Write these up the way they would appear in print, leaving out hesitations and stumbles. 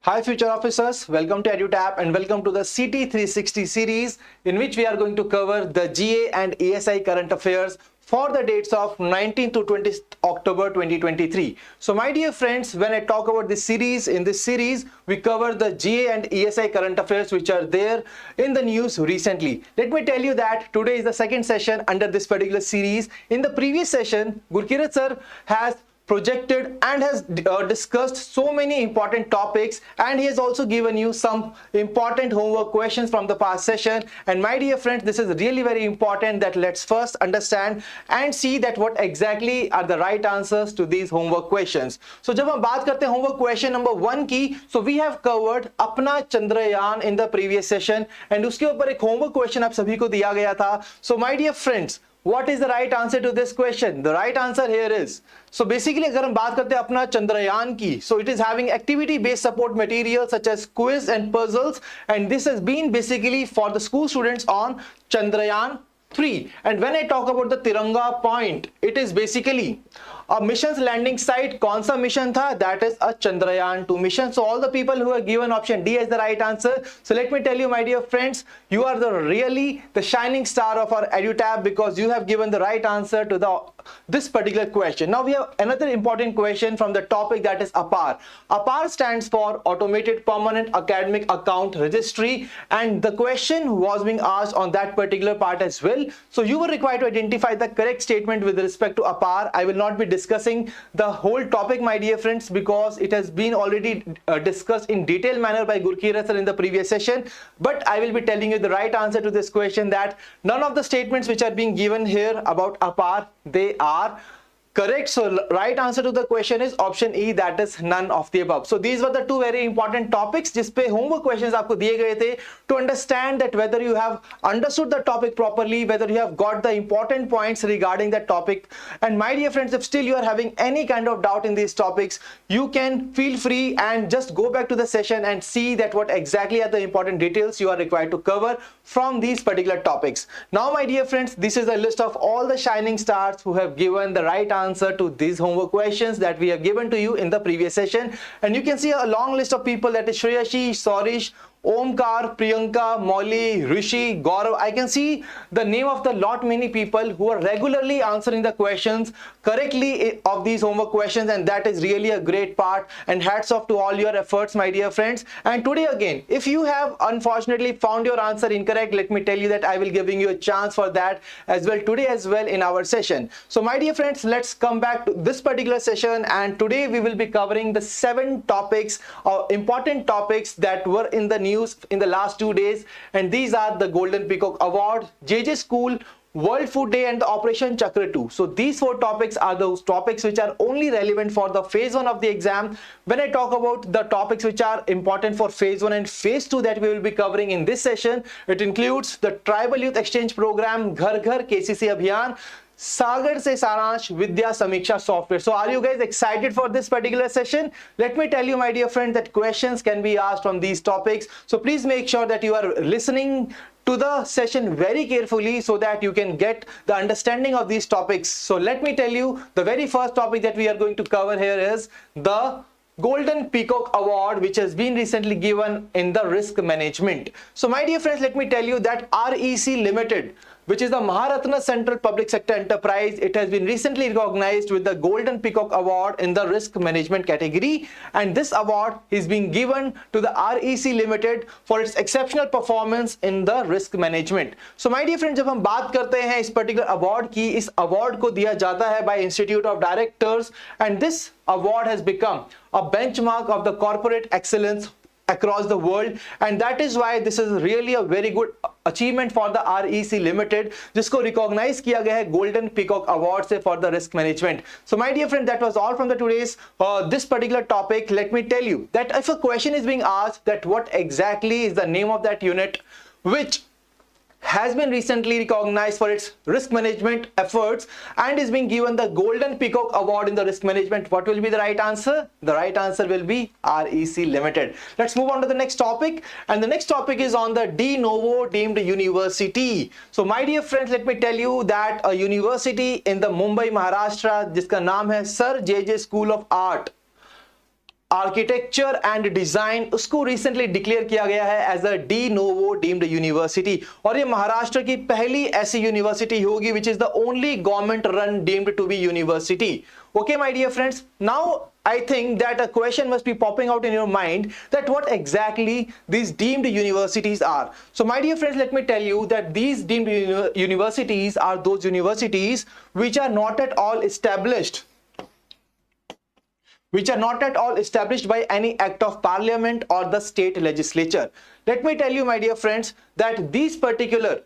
Hi future officers, welcome to EduTap and welcome to the CT360 series in which we are going to cover the GA and ESI current affairs for the dates of 19th to 20th October 2023. So my dear friends, when I talk about this series, in this series we cover the GA and ESI current affairs which are there in the news recently. Let me tell you that today is the second session under this particular series. In the previous session, Gurkirat sir has projected and has discussed so many important topics, and he has also given you some important homework questions from the past session. And my dear friends, this is really very important that let's first understand and see that what exactly are the right answers to these homework questions. So जब हम बात करते हैं homework question number 1 की, so we have covered अपना Chandrayaan in the previous session and उसके ऊपर एक homework question आप सभी को दिया गया था. So my dear friends, what is the right answer to this question? The right answer here is, so basically अगर हम बात करते हैं अपना चंद्रयान की, so it is having activity based support material such as quiz and puzzles, and this has been basically for the school students on Chandrayaan 3. And when I talk about the Tiranga point, it is basically a mission's landing site. कौन सा mission था? That is a Chandrayaan 2 mission. So all the people who are given option D as the right answer. So let me tell you, my dear friends, you are really the shining star of our EduTap because you have given the right answer to this particular question. Now we have another important question from the topic, that is APAR. APAR stands for Automated Permanent Academic Account Registry, and the question was being asked on that particular part as well. So you were required to identify the correct statement with respect to APAR. I will not be discussing the whole topic, my dear friends, because it has been already discussed in detailed manner by Gurkirat sir in the previous session. But I will be telling you the right answer to this question, that none of the statements which are being given here about APAR, they are correct. So right answer to the question is option E, that is none of the above. So these were the two very important topics जिस पे homework questions आपको दिए गए थे to understand that whether you have understood the topic properly, whether you have got the important points regarding that topic. And my dear friends, if still you are having any kind of doubt in these topics, you can feel free and just go back to the session and see that what exactly are the important details you are required to cover from these particular topics. Now my dear friends, this is a list of all the shining stars who have given the right answer to these homework questions that we have given to you in the previous session. And you can see a long list of people, that is Shreyashi, Saurish, Omkar, Priyanka, Molly, Rishi, Gaurav. I can see the name of the lot many people who are regularly answering the questions correctly of these homework questions, and that is really a great part, and hats off to all your efforts, my dear friends. And today again, if you have unfortunately found your answer incorrect, let me tell you that I will giving you a chance for that as well today as well in our session. So my dear friends, let's come back to this particular session, and today we will be covering the 7 topics or important topics that were in the news in the last 2 days, and these are the Golden Peacock Award, JJ School, World Food Day, and the Operation Chakra 2. So these 4 topics are those topics which are only relevant for the phase 1 of the exam. When I talk about the topics which are important for phase 1 and phase 2 that we will be covering in this session, it includes the Tribal Youth Exchange Program, Ghar Ghar KCC Abhiyan, Sagar se Saransh, Vidya Samiksha software. So are you guys excited for this particular session? Let me tell you, my dear friend, that questions can be asked from these topics. So please make sure that you are listening to the session very carefully so that you can get the understanding of these topics. So let me tell you, the very first topic that we are going to cover here is the Golden Peacock Award, which has been recently given in the risk management. So my dear friends, let me tell you that REC Limited, which is the Maharatna Central Public Sector Enterprise, it has been recently recognized with the Golden Peacock Award in the risk management category, and this award is being given to the REC Limited for its exceptional performance in the risk management. So my dear friends, जब हम बात करते हैं इस particular award की, इस award को दिया जाता है by Institute of Directors, and this award has become a benchmark of the corporate excellence across the world, and that is why this is really a very good achievement for the REC Limited, जिसको recognize किया गया है Golden Peacock Award से for the risk management. So my dear friend, that was all from the today's this particular topic. Let me tell you that if a question is being asked that what exactly is the name of that unit which has been recently recognized for its risk management efforts and is being given the Golden Peacock Award in the risk management, what will be the right answer? The right answer will be REC Limited. Let's move on to the next topic, and the next topic is on the de novo deemed university. So my dear friends, let me tell you that a university in the Mumbai, Maharashtra, जिसका नाम है Sir JJ School of Art, architecture and design, उसको recently declare किया गया है as a de novo deemed university, और ये महाराष्ट्र की पहली ऐसी यूनिवर्सिटी होगी which is the only government run deemed to be university. Okay, my dear friends, now I think that a question must be popping out in your mind that what exactly these deemed universities are. So my dear friends, let me tell you that these deemed universities are those universities which are not at all established by any act of parliament or the state legislature. Let me tell you, my dear friends, that these particular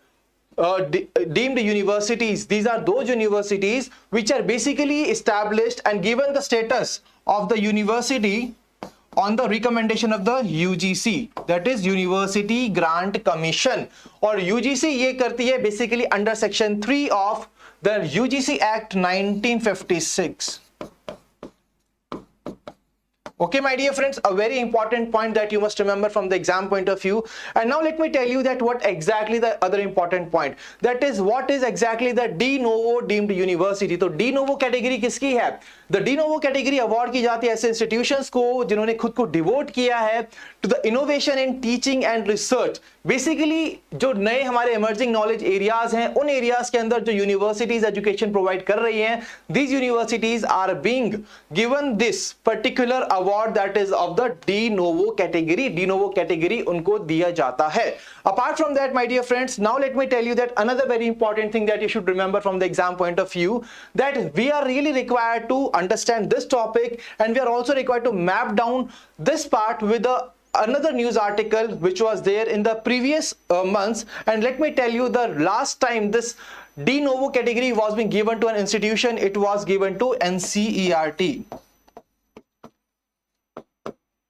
deemed universities, these are those universities which are basically established and given the status of the university on the recommendation of the UGC, that is University Grant Commission. और UGC ये करती है basically under section 3 of the UGC Act 1956. Okay, my dear friends, a very important point that you must remember from the exam point of view. And now let me tell you that what exactly the other important point, that is what is exactly the de novo deemed university. तो de novo category किसकी है? The de novo category award की जाती है ऐसे institutions को जिन्होंने खुद को devote किया है to the innovation in teaching and research. Basically जो नए हमारे emerging knowledge areas हैं, उन areas के अंदर जो universities education provide कर रही हैं, these universities are being given this particular award that is of the de novo category. De novo category उनको दिया जाता है. Apart from that, my dear friends, now let me tell you that another very important thing that you should remember from the exam point of view, that we are really required to understand this topic, and we are also required to map down this part with another news article which was there in the previous months. And let me tell you, the last time this de novo category was being given to an institution, it was given to NCERT.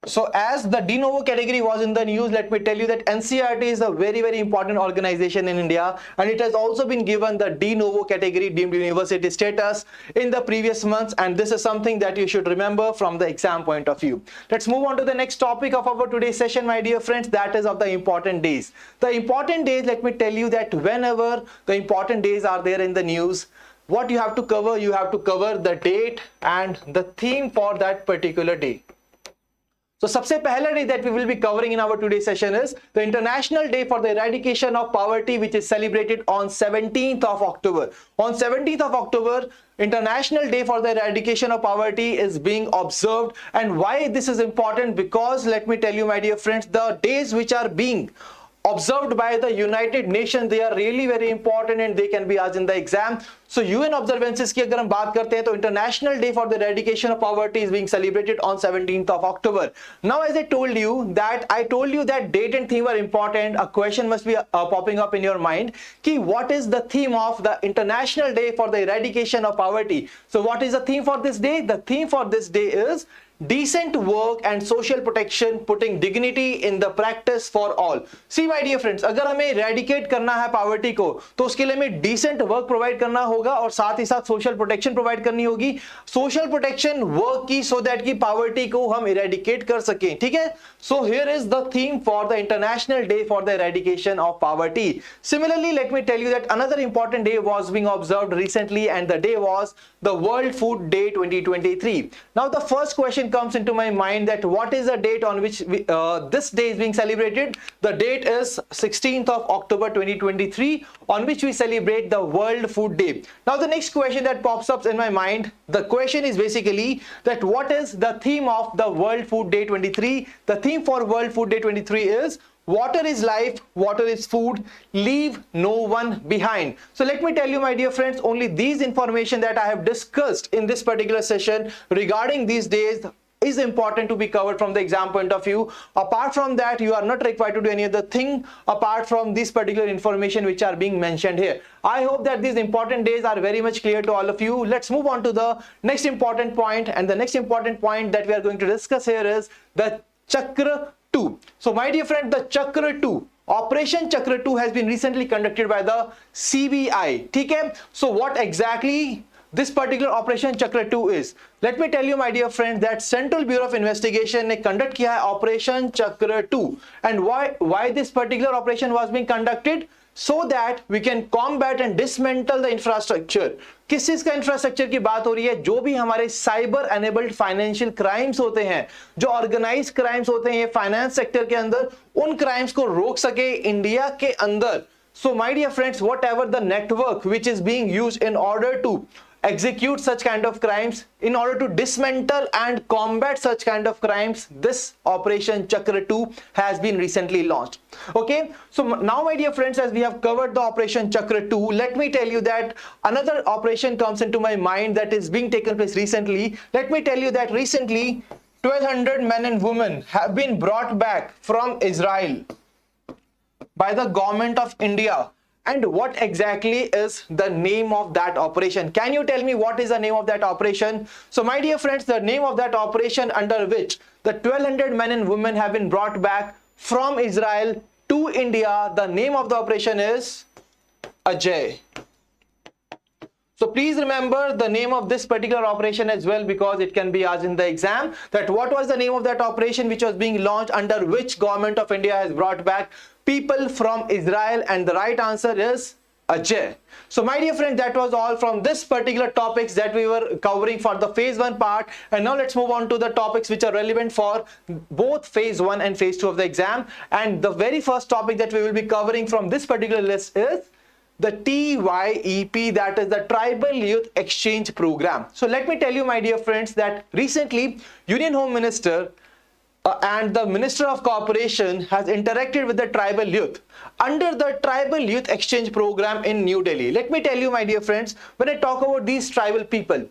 So as the de novo category was in the news, let me tell you that NCERT is a very, very important organization in India, and it has also been given the de novo category deemed university status in the previous months, and this is something that you should remember from the exam point of view. Let's move on to the next topic of our today's session, my dear friends, that is of the important days. The important days, let me tell you that whenever the important days are there in the news, what you have to cover the date and the theme for that particular day. So सबसे पहला day that we will be covering in our today's session is the International Day for the Eradication of Poverty, which is celebrated on 17th of October. On 17th of October, International Day for the Eradication of Poverty is being observed. And why this is important? Because let me tell you, my dear friends, the days which are being observed by the United Nations, they are really very important and they can be asked in the exam. So UN observances की अगर हम बात करते हैं तो International Day for the Eradication of Poverty is being celebrated on 17th of October. Now as I told you that date and theme are important, a question must be popping up in your mind कि what is the theme of the International Day for the Eradication of Poverty? So what is the theme for this day? The theme for this day is decent work and social protection, putting dignity in the practice for all. See my dear friends, अगर हमें eradicate करना है poverty को, तो उसके लिए हमें decent work provide करना होगा और साथ ही साथ social protection provide करनी होगी. Social protection work की so that कि poverty को हम eradicate कर सकें, ठीक है? So here is the theme for the International Day for the Eradication of Poverty. Similarly, let me tell you that another important day was being observed recently, and the day was the World Food Day 2023. Now the first question comes into my mind that what is the date on which this day is being celebrated? The date is 16th of October 2023, on which we celebrate the World Food Day. Now the next question that pops up in my mind, the question is basically that what is the theme of the World Food Day 23? The theme for World Food Day 23 is water is life, water is food, leave no one behind. So let me tell you, my dear friends, only these information that I have discussed in this particular session regarding these days is important to be covered from the exam point of view. Apart from that, you are not required to do any other thing apart from this particular information which are being mentioned here. I hope that these important days are very much clear to all of you. Let's move on to the next important point, and the next important point that we are going to discuss here is the Chakra 2. So my dear friend, the Chakra 2, Operation Chakra 2 has been recently conducted by the CBI. Okay? So what exactly this particular Operation Chakra 2 is? Let me tell you, my dear friend, that Central Bureau of Investigation ने conduct किया है Operation Chakra 2. And why this particular operation was being conducted? so that we can combat and dismantle the infrastructure. किस चीज का infrastructure की बात हो रही है? जो भी हमारे साइबर एनेबल्ड फाइनेंशियल क्राइम्स होते हैं, जो ऑर्गेनाइज क्राइम्स होते हैं फाइनेंस सेक्टर के अंदर, उन क्राइम्स को रोक सके इंडिया के अंदर. So my dear friends, whatever the network which is being used in order to execute such kind of crimes, in order to dismantle and combat such kind of crimes, this operation Chakra 2 has been recently launched. Okay, so now my dear friends, as we have covered the operation Chakra 2, let me tell you that another operation comes into my mind that is being taken place recently. Let me tell you that recently 1200 men and women have been brought back from Israel by the government of India. And what exactly is the name of that operation? Can you tell me what is the name of that operation? So my dear friends, the name of that operation under which the 1200 men and women have been brought back from Israel to India, the name of the operation is Ajay. So please remember the name of this particular operation as well, because it can be asked in the exam that what was the name of that operation which was being launched, under which government of India has brought back people from Israel, and the right answer is Ajay. So my dear friend, that was all from this particular topics that we were covering for the phase 1 part, and now let's move on to the topics which are relevant for both phase 1 and phase 2 of the exam. And the very first topic that we will be covering from this particular list is the TYEP, that is the Tribal Youth Exchange Program. So let me tell you my dear friends that recently Union Home Minister and the Minister of Corporation has interacted with the tribal youth under the Tribal Youth Exchange Program in New Delhi. Let me tell you my dear friends, when I talk about these tribal people,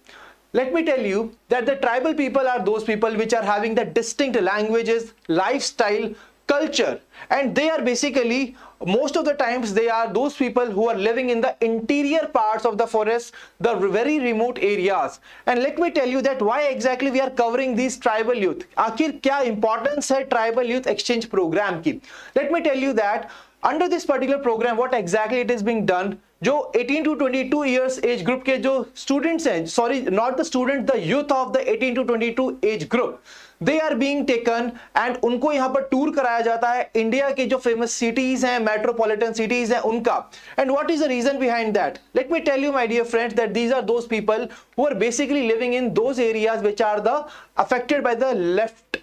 let me tell you that the tribal people are those people which are having the distinct languages, lifestyle, culture, and they are basically, most of the times they are those people who are living in the interior parts of the forest, the very remote areas. And let me tell you that why exactly we are covering these tribal youth. आखिर क्या importance है tribal youth exchange program की? Let me tell you that under this particular program what exactly it is being done, जो 18 to 22 years age group के जो students हैं, sorry not the student, the youth of the 18 to 22 age group, they are being taken and उनको यहाँ पर tour कराया जाता है इंडिया के जो फेमस सिटीज हैं, मेट्रोपॉलिटन सिटीज हैं उनका. And what is the reason behind that? Let me tell you my dear friends that these are those people who are basically living in those areas which are the affected by the left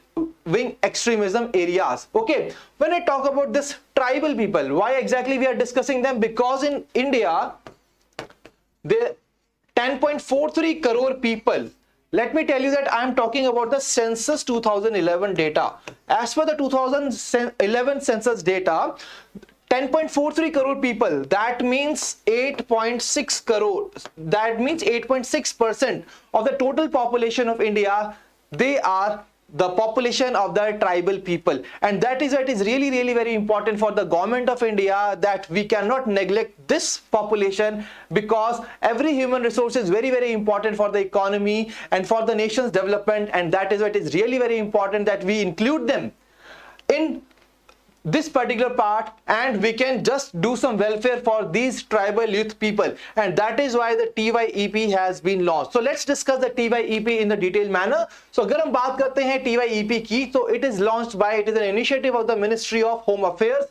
wing extremism areas. Okay, when I talk about this tribal people, why exactly we are discussing them? Because in India there 10.43 crore people. Let me tell you that I am talking about the census 2011 data. As per the 2011 census data, 10.43 crore people, that means 8.6 crore, that means 8.6% of the total population of India, they are the population of the tribal people. And that is why it is really very important for the government of India that we cannot neglect this population, because every human resource is very important for the economy and for the nation's development, and that is why it is really very important that we include them in this particular part, and we can just do some welfare for these tribal youth people, and that is why the TYEP has been launched. So let's discuss the TYEP in the detailed manner. So अगर हम बात करते हैं TYEP की, so it is launched by, it is an initiative of the Ministry of Home Affairs.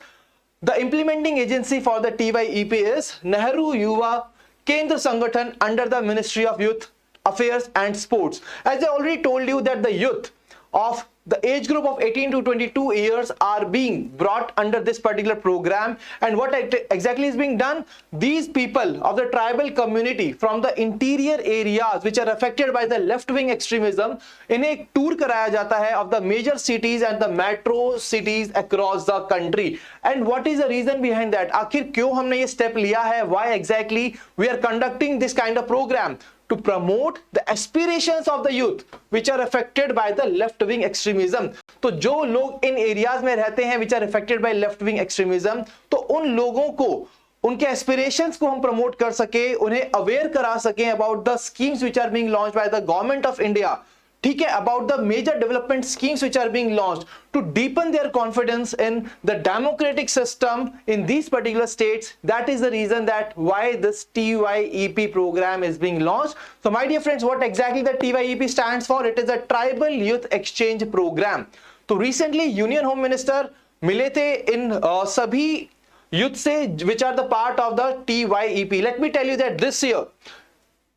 The implementing agency for the TYEP is Nehru Yuva Kendra Sangathan under the Ministry of Youth Affairs and Sports. As I already told you that the youth of the age group of 18 to 22 years are being brought under this particular program. And what exactly is being done? These people of the tribal community from the interior areas which are affected by the left-wing extremism, इन्हें एक tour कराया जाता है of the major cities and the metro cities across the country. And what is the reason behind that? आखिर क्यों हमने ये step लिया है? Why exactly we are conducting this kind of program? To promote the aspirations of the youth which are affected by the left wing extremism. तो जो लोग इन areas में रहते हैं which are affected by left wing extremism, तो उन लोगों को उनके एस्पिरेशंस को हम प्रमोट कर सके, उन्हें अवेयर करा सके about the schemes which are being launched by the government of India. ठीक है, about the major development schemes which are being launched to deepen their confidence in the democratic system in these particular states. That is the reason that why this TYEP program is being launched. So my dear friends, what exactly the TYEP stands for? It is a Tribal Youth Exchange Program. तो recently Union Home Minister मिले थे इन सभी youth se which are the part of the TYEP. Let me tell you that this year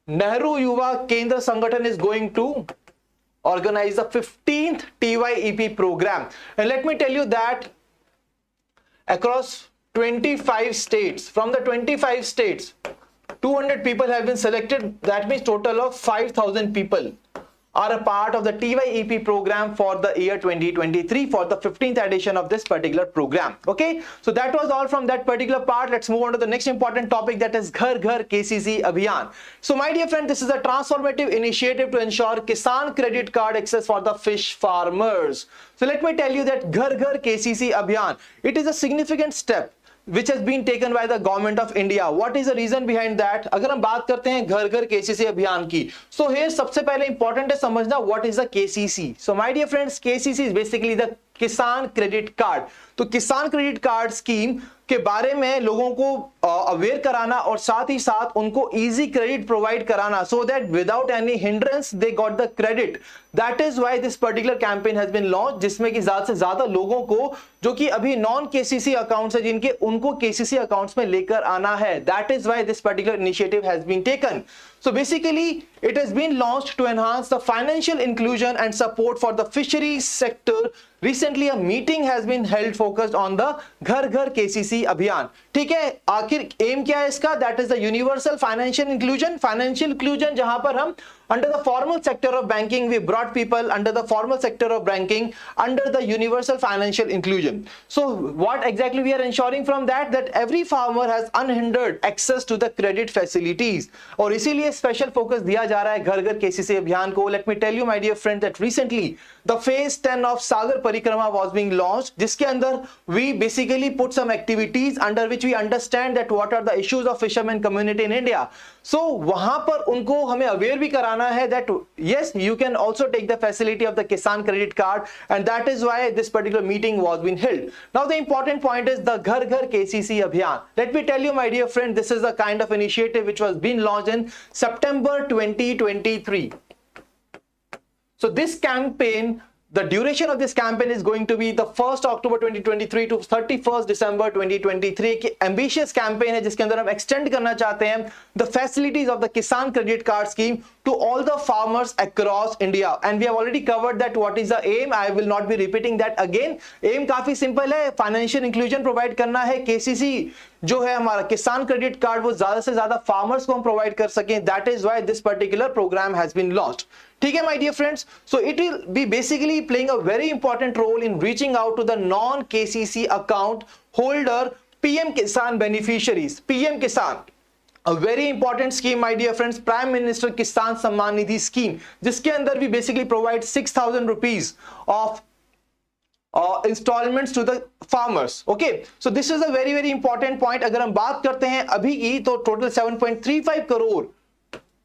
Nehru Yuva Kendra Sangathan is going to organize the 15th TYEP program, and let me tell you that across 25 states, from the 25 states 200 people have been selected. That means total of 5,000 people are a part of the TYEP program for the year 2023 for the 15th edition of this particular program. Okay, so that was all from that particular part. Let's move on to the next important topic, that is Ghar Ghar KCC Abhiyan. So my dear friend, this is a transformative initiative to ensure Kisan credit card access for the fish farmers. So let me tell you that Ghar Ghar KCC Abhiyan, it is a significant step which has been taken by the government of India. What is the reason behind that? अगर हम बात करते हैं घर घर KCC अभियान की, so here सबसे पहले important है समझना what is the KCC. So my dear friends, KCC is basically the किसान क्रेडिट कार्ड. तो किसान क्रेडिट कार्ड स्कीम के बारे में लोगों को अवेयर कराना और साथ ही साथ उनको इजी क्रेडिट प्रोवाइड कराना, so that without any hindrance they got the credit. That is why this particular campaign has been launch, जिसमें कि ज्यादा से ज्यादा लोगों को जो कि अभी नॉन केसीसी अकाउंट्स है जिनके, उनको केसीसी अकाउंट्स में लेकर आना है. That is why this particular initiative has been taken. So basically it has been launched to enhance the financial inclusion and support for the fisheries sector. Recently a meeting has been held focused on the Ghar Ghar KCC Abhiyan. ठीक है, आखिर M क्या है इसका? That is the universal financial inclusion. Financial inclusion जहां पर हम under the formal sector of banking, we brought people under the formal sector of banking under the universal financial inclusion. So what exactly we are ensuring from that? That every farmer has unhindered access to the credit facilities. और इसीलिए special focus दिया जा रहा है घर Ghar KCC अभियान को. Let me tell you my dear friend that recently the phase 10 of Sagar Parikrama was being launched, जिसके अंदर we basically put some activities under which we understand that what are the issues of fisherman community in India. So वहां पर उनको हमें aware भी कराना है that yes you can also take the facility of the Kisan credit card, and that is why this particular meeting was been held. Now the important point is the Ghar Ghar KCC Abhiyan. Let me tell you my dear friend, this is the kind of initiative which was been launched in September 2023. So this campaign, the duration of this campaign is going to be the 1st October 2023 to 31st December 2023 की ambitious campaign है, जिसके अंदर हम extend करना चाहते हैं the facilities of the Kisan credit card scheme to all the farmers across India. And we have already covered that what is the aim. I will not be repeating that again. aim काफी simple है, financial inclusion provide करना है. KCC जो है हमारा किसान credit card, वो ज्यादा से ज्यादा फार्मर्स को हम प्रोवाइड कर सकें. That is why this particular programme has been launched. ठीक है my dear friends, so it will be basically playing a very important role in reaching out to the non KCC account holder PM Kisan beneficiaries. PM Kisan, a very important scheme my dear friends, Prime Minister Kisan Samman Nidhi scheme, जिसके अंदर we basically provide 6,000 rupees of installments to the farmers. Okay, so this is a very very important point. अगर हम बात करते हैं अभी की, तो total 7.35 crore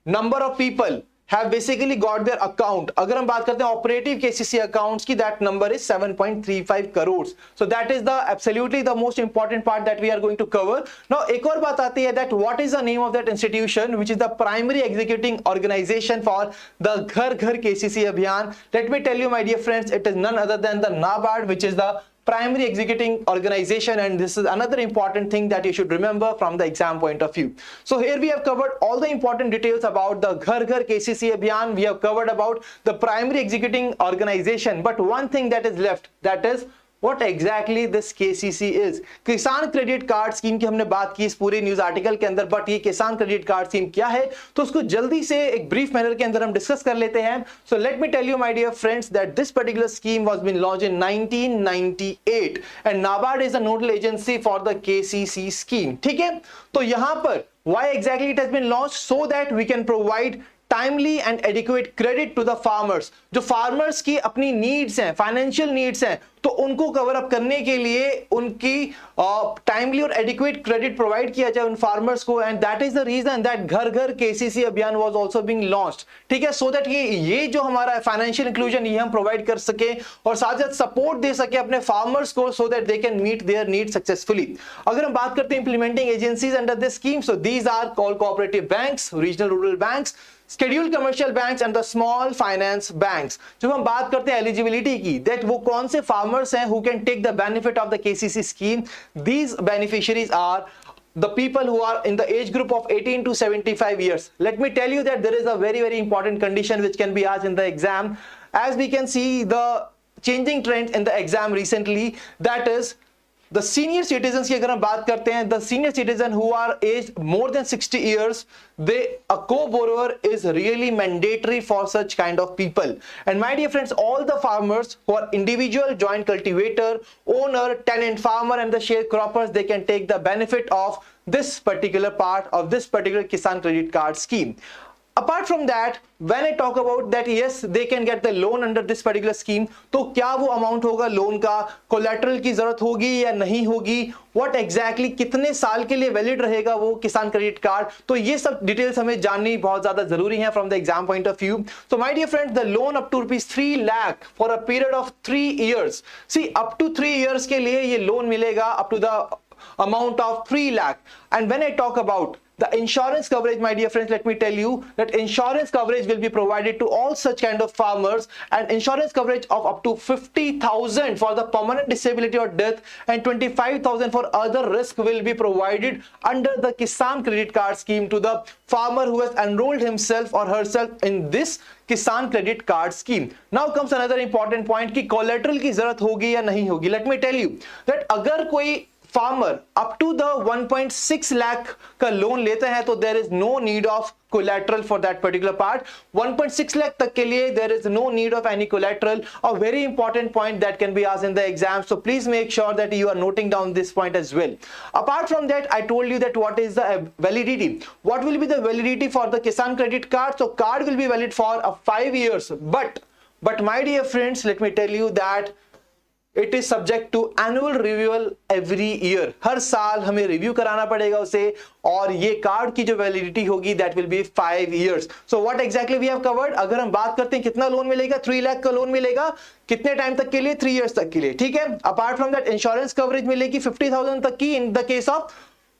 number of people have basically got their account. अगर हम बात करते हैं ऑपरेटिव केसीसी अकाउंट्स की, that number is 7.35 crores. So that is the absolutely the most important part that we are going to cover. Now एक और बात आती है that what is the name of that institution which is the primary executing organization for the घर घर KCC अभियान. Let me tell you my dear friends, it is none other than the NABARD, which is the primary executing organization, and this is another important thing that you should remember from the exam point of view. So here we have covered all the important details about the Ghar Ghar KCC Abhiyan. We have covered about the primary executing organization, but one thing that is left, that is what exactly this KCC is. किसान credit card scheme की हमने बात की इस पूरे news article के अंदर, but ये किसान क्रेडिट कार्ड स्कीम क्या है, तो उसको जल्दी से एक ब्रीफ मैनर के अंदर हम डिस्कस कर लेते हैं. So let me tell you my dear friends that this particular scheme was been launched in 1998 and NABARD is a nodal agency for the KCC scheme. ठीक है, तो यहां पर why exactly it has been launched, so that we can provide timely and adequate credit to the farmers. जो farmers की अपनी needs हैं, financial needs हैं, तो उनको कवर अप करने के लिए उनकी टाइमली और एडिक्वेट क्रेडिट प्रोवाइड किया जाए उन फार्मर्स को. And that is the reason that Ghar Ghar KCC अभियान वाज आल्सो बीइंग लॉन्च्ड. ठीक है, सो दैट ये जो हमारा फाइनेंशियल इंक्लूजन ये हम प्रोवाइड कर सके और साथ साथ सपोर्ट दे सके अपने फार्मर्स को, so that they can meet their need successfully. अगर हम बात करते हैं implementing agencies under this scheme, so these are called cooperative banks, regional rural banks, scheduled commercial banks and the small finance banks. जब हम बात करते हैं eligibility की, that वो कौन से farmers हैं who can take the benefit of the KCC scheme, these beneficiaries are the people who are in the age group of 18 to 75 years. Let me tell you that there is a very important condition which can be asked in the exam. As we can see the changing trends in the exam recently, that is the senior citizens की अगर हम बात करते हैं, the senior citizen who are aged more than 60 years, a co-borrower is really mandatory for such kind of people. And my dear friends, all the farmers who are individual, joint cultivator, owner, tenant farmer and the sharecroppers, they can take the benefit of this particular part of this particular Kisan Credit Card scheme. Apart from that, when I talk about that, yes, they can get the loan under this particular scheme, तो क्या वो amount होगा loan का, collateral की जरूरत होगी या नहीं होगी, what exactly कितने साल के लिए valid रहेगा वो किसान क्रेडिट कार्ड, तो ये सब डिटेल्स हमें जाननी बहुत ज्यादा जरूरी है from the exam point of view. So my dear friends, the loan up to rupees 3 lakh for a period of 3 years. See, up to 3 years के लिए ये लोन मिलेगा up to the amount of 3 lakh. And when I talk about the insurance coverage, my dear friends, let me tell you that insurance coverage will be provided to all such kind of farmers, and insurance coverage of up to 50,000 for the permanent disability or death and 25,000 for other risk will be provided under the Kisan Credit Card scheme to the farmer who has enrolled himself or herself in this Kisan Credit Card scheme. Now comes another important point कि collateral की जरूरत होगी या नहीं होगी. Let me tell you that अगर कोई farmer up to the 1.6 lakh का लोन लेते हैं तो there is no need of collateral for that particular part. 1.6 lakh तक के लिए there is no need of any collateral. A very important point that can be asked in the exam, so please make sure that you are noting down this point as well. Apart from that, I told you that what is the validity, what will be the validity for the Kisan Credit Card. So card will be valid for 5 years, but my dear friends, let me tell you that it is subject to annual renewal every year. हर साल हमें review कराना पड़ेगा उसे, और ये card की जो validity होगी that will be 5 years. So what exactly we have covered? अगर हम बात करते हैं कितना लोन मिलेगा, 3 लाख का लोन मिलेगा, कितने टाइम तक के लिए, 3 years तक के लिए, ठीक है. Apart from that insurance coverage मिलेगी 50,000 तक की in the case of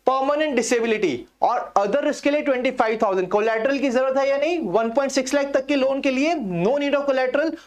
permanent disability, और अदर रिस्क के लिए 25,000. कोलैटरल की जरूरत है या नहीं, 1.6 लाख तक के लोन के लिए no need of collateral.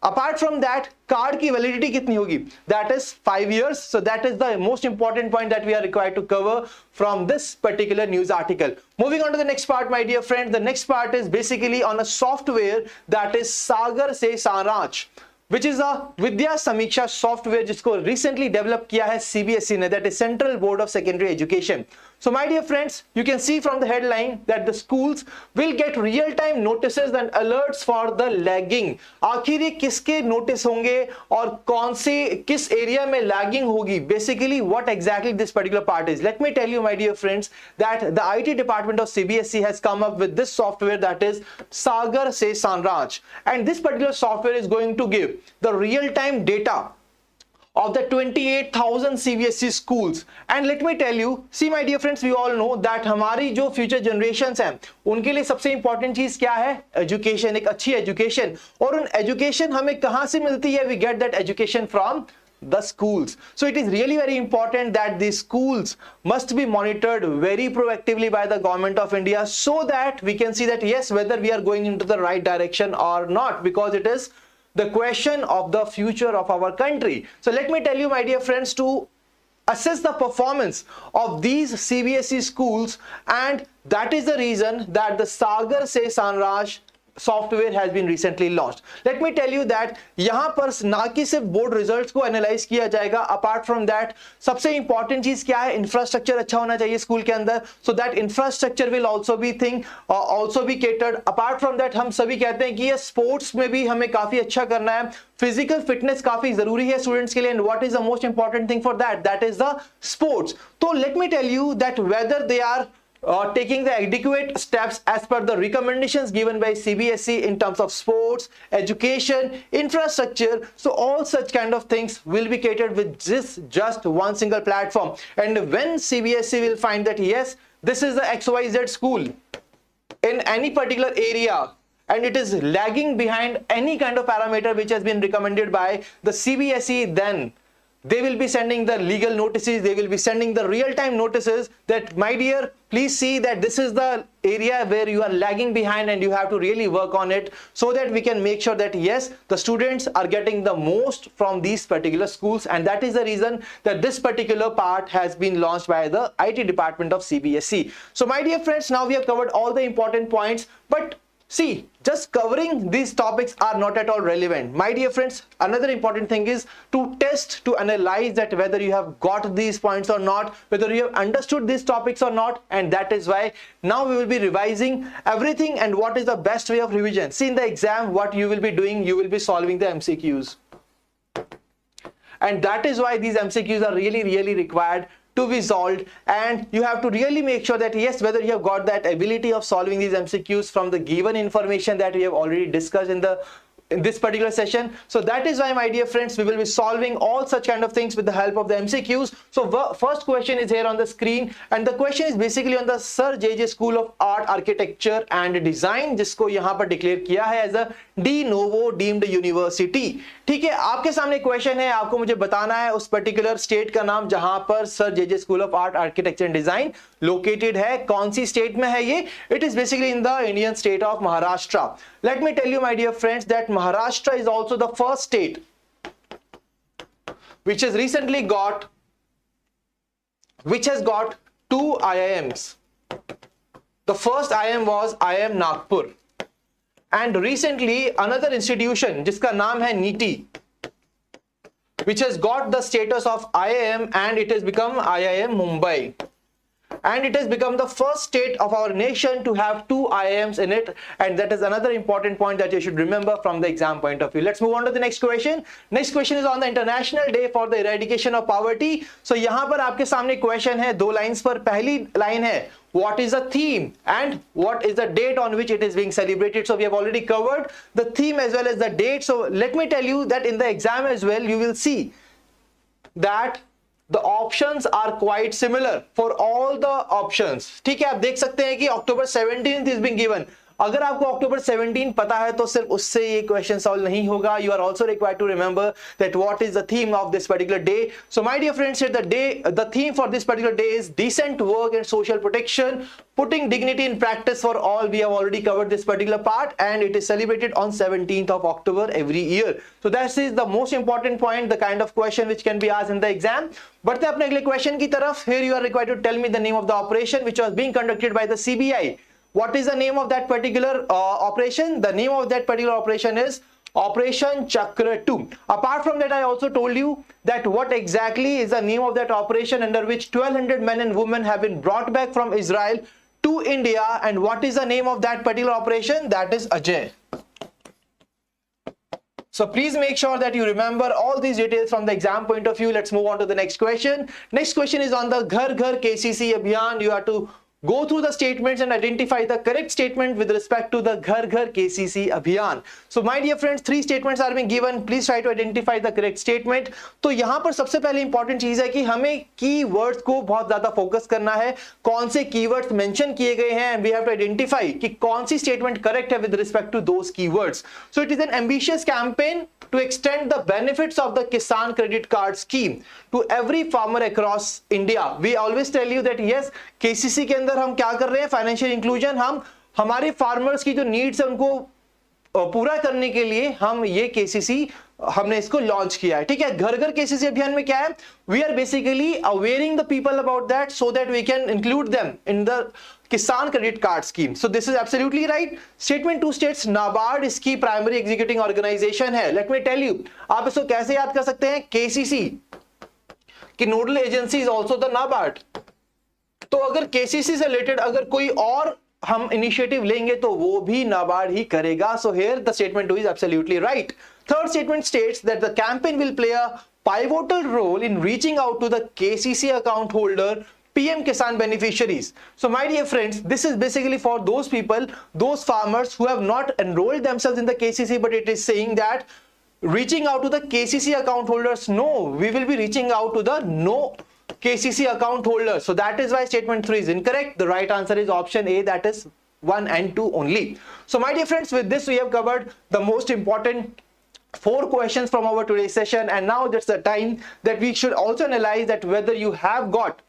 Apart from that, card की वैलिडिटी कितनी होगी, that is 5 years. So that is the most important point that we are required to cover from this particular news article. Moving on to the next part, my dear friends, the next part is basically on a software that is Sagar Se Sanraj, which is a विद्या समीक्षा software जिसको recently develop किया है CBSE ने, that is Central Board of Secondary Education. So my dear friends, you can see from the headline that the schools will get real-time notices and alerts for the lagging. आखिर ये किसके notice होंगे और कौन से किस area में lagging होगी? Basically, what exactly this particular part is. Let me tell you, my dear friends, that the IT department of CBSE has come up with this software that is Sagar Se Sanraj, and this particular software is going to give the real-time data of the 28,000 CBSE schools. And let me tell you, see my dear friends, we all know that हमारी जो future generations हैं उनके लिए सबसे important चीज क्या है, education, एक अच्छी education. और उन education हमें कहाँ से मिलती है, we get that education from the schools. So it is really very important that these schools must be monitored very proactively by the government of India, so that we can see that yes, whether we are going into the right direction or not, because it is the question of the future of our country. So let me tell you, my dear friends, to assess the performance of these CBSE schools, and that is the reason that the Sagar Se Sanraj software has been recently launched. Let me tell you that यहाँ पर ना कि सिर्फ board results को analyse किया जाएगा, apart from that सबसे important चीज क्या है, इंफ्रास्ट्रक्चर अच्छा होना चाहिए स्कूल के अंदर, so that infrastructure will also be catered. Apart from that हम सभी कहते हैं कि ये स्पोर्ट्स में भी हमें काफी अच्छा करना है, फिजिकल फिटनेस काफी जरूरी है स्टूडेंट्स के लिए, and what is the most important thing for that is the sports. तो let me tell you that whether they are taking the adequate steps as per the recommendations given by CBSE in terms of sports, education, infrastructure. So all such kind of things will be catered with just one single platform. And when CBSE will find that yes, this is the XYZ school in any particular area, and it is lagging behind any kind of parameter which has been recommended by the CBSE, then they will be sending the legal notices, they will be sending the real-time notices that, my dear, please see that this is the area where you are lagging behind and you have to really work on it, so that we can make sure that yes, the students are getting the most from these particular schools. And that is the reason that this particular part has been launched by the IT department of CBSE. So my dear friends, now we have covered all the important points, but see, just covering these topics are not at all relevant. My dear friends, another important thing is to test, to analyze that whether you have got these points or not, whether you have understood these topics or not. And that is why now we will be revising everything and what is the best way of revision. See, in the exam, what you will be doing, you will be solving the MCQs. And that is why these MCQs are really required to be solved, and you have to really make sure that yes, whether you have got that ability of solving these MCQs from the given information that we have already discussed in this particular session. So that is why, my dear friends, we will be solving all such kind of things with the help of the MCQs. So first question is here on the screen, and the question is basically on the Sir JJ School of Art, Architecture and Design, जिसको यहाँ पर declare किया है as a de novo deemed university. ठीक है, आपके सामने question है, आपको मुझे बताना है उस पर्टिकुलर स्टेट का नाम जहां पर sir JJ School of Art, architecture and design located है। कौन सी स्टेट में है ये? It is basically in the Indian state of Maharashtra. Let me tell you my dear friends that Maharashtra is also the first state which has recently got two IIMs. The first IIM was IIM Nagpur, and recently another institution जिसका नाम है neat, which has got the status of IIM and it has become IIM Mumbai, and it has become the first state of our nation to have two IIMs in it. And that is another important point that you should remember from the exam point of view. Let's move on to the next question. Next question is on the International Day for the Eradication of Poverty. So यहाँ पर आपके सामने question है, दो lines पर। पहली line है what is the theme and what is the date on which it is being celebrated. So we have already covered the theme as well as the date. So let me tell you that in the exam as well, you will see that the options are quite similar for all the options. ठीक है, आप देख सकते हैं कि October 17th is being given. अगर आपको October 17 पता है तो सिर्फ उससे ये क्वेश्चन सॉल्व नहीं होगा. You are also required to remember that what is the theme of this particular day. So my dear friends, here the theme for this particular day is decent work and social protection, putting dignity in practice for all. We have already covered this particular part, and it is celebrated on 17th of October every year. So that is the most important point, the kind of question which can be asked in the exam. बढ़ते हैं अपने अगले question की तरफ. Here you are required to tell me the name of the operation which was being conducted by the CBI. What is the name of that particular operation? The name of that particular operation is Operation Chakra 2. Apart from that, I also told you that what exactly is the name of that operation under which 1200 men and women have been brought back from Israel to India, and what is the name of that particular operation? That is Ajay. So please make sure that you remember all these details from the exam point of view. Let's move on to the next question. Next question is on the Ghar Ghar KCC Abhiyan. You have to go through the statements and identify the correct statement with respect to the Ghar Ghar KCC Abhiyan. So my dear friends, three statements are being given. Please try to identify the correct statement. तो यहाँ पर सबसे पहले important चीज है कि हमें keywords को बहुत ज्यादा फोकस करना है. कौन से कीवर्ड्स मेंशन किए गए हैं, and we have to identify कि कौन सी स्टेटमेंट करेक्ट है with respect to those keywords. So it is an ambitious campaign to extend the benefits of the Kisan Credit Card Scheme to every farmer across India. We always tell you that yes, KCC के अंदर हम क्या कर रहे हैं, financial inclusion. हम हमारे farmers की जो नीड्स है उनको पूरा करने के लिए हम ये केसीसी हमने इसको लॉन्च किया है. ठीक है, घर घर केसीसी अभियान में क्या है, we are basically awaring the people about that so that we can include them in the Kisan credit card scheme. So this is absolutely right. Statement 2 states NABARD इसकी प्राइमरी एग्जीक्यूटिंग ऑर्गेनाइजेशन है. लेट मी टेल यू, आप इसको कैसे याद कर सकते हैं, KCC की nodal agency is also the NABARD. तो अगर केसीसी से रिलेटेड अगर कोई और हम इनिशिएटिव लेंगे तो वो भी नाबार्ड ही करेगा. So here the statement 2 is absolutely right. Third statement states that the campaign will play a pivotal role in reaching out to the KCC account holder PM Kisan beneficiaries. So my dear friends, this is basically for those people, those farmers who have not enrolled themselves in the KCC, but it is saying that reaching out to the KCC account holders. No, we will be reaching out to the no KCC account holder. So that is why statement 3 is incorrect. The right answer is option A, that is 1 and 2 only. So my dear friends, with this we have covered the most important 4 questions from our today's session, and now that's the time that we should also analyze that whether you have got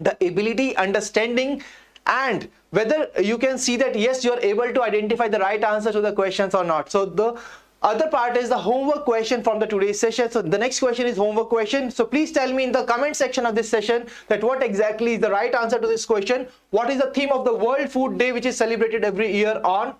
the ability, understanding, and whether you can see that yes, you are able to identify the right answer to the questions or not. So the other part is the homework question from the today's session. So the next question is homework question. So please tell me in the comment section of this session that what exactly is the right answer to this question. What is the theme of the World Food Day which is celebrated every year on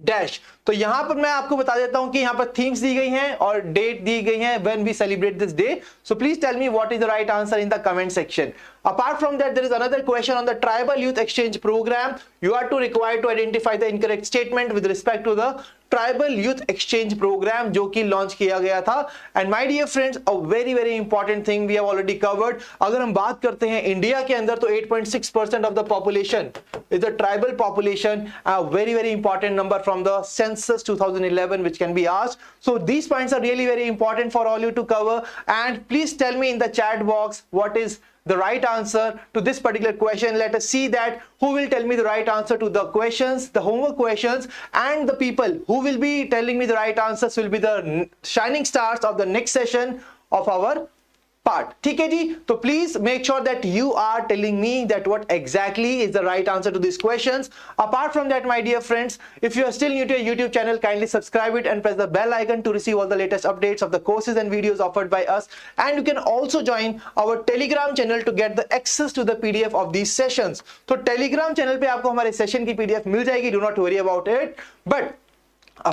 dash. तो यहां पर मैं आपको बता देता हूं कि यहां पर थीम्स दी गई हैं और डेट दी गई हैं when we celebrate this day. So please tell me what is the right answer in the comment section. Apart from that, there is another question on the Tribal Youth Exchange Program. You are required to identify the incorrect statement with respect to the Tribal Youth Exchange Program जो कि launch किया गया था. And my dear friends, a very very important thing we have already covered. अगर हम बात करते हैं इंडिया के अंदर तो 8.6% of the population is the tribal population, a very very important number from the census 2011 which can be asked. So these points are really very important for all you to cover, and please tell me in the chat box what is the right answer to this particular question. Let us see that who will tell me the right answer to the questions, the homework questions, and the people who will be telling me the right answers will be the shining stars of the next session of our part. ठीक है जी. तो please make sure that you are telling me that what exactly is the right answer to these questions. Apart from that, my dear friends, if you are still new to your YouTube channel, kindly subscribe it and press the bell icon to receive all the latest updates of the courses and videos offered by us. And you can also join our Telegram channel to get the access to the PDF of these sessions. तो Telegram channel पे आपको हमारे session की PDF मिल जाएगी. Do not worry about it. But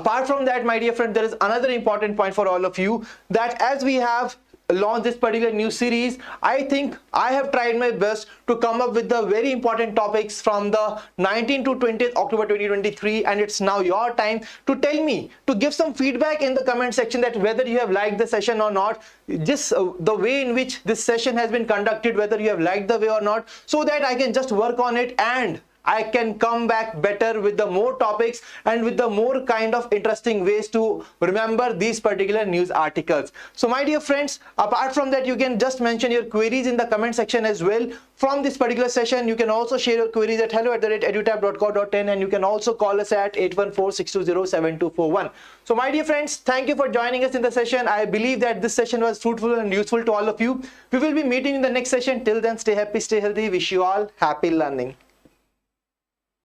apart from that, my dear friend, there is another important point for all of you, that as we have launch this particular new series, I think I have tried my best to come up with the very important topics from the 19th to 20th October 2023, and it's now your time to tell me, to give some feedback in the comment section that whether you have liked the session or not, just the way in which this session has been conducted, whether you have liked the way or not, so that I can just work on it and I can come back better with the more topics and with the more kind of interesting ways to remember these particular news articles. So my dear friends, apart from that, you can just mention your queries in the comment section as well from this particular session. You can also share your queries at hello@edutap.co.in, and you can also call us at 814-620-7241. So my dear friends, thank you for joining us in the session. I believe that this session was fruitful and useful to all of you. We will be meeting in the next session. Till then, stay happy, stay healthy. Wish you all happy learning.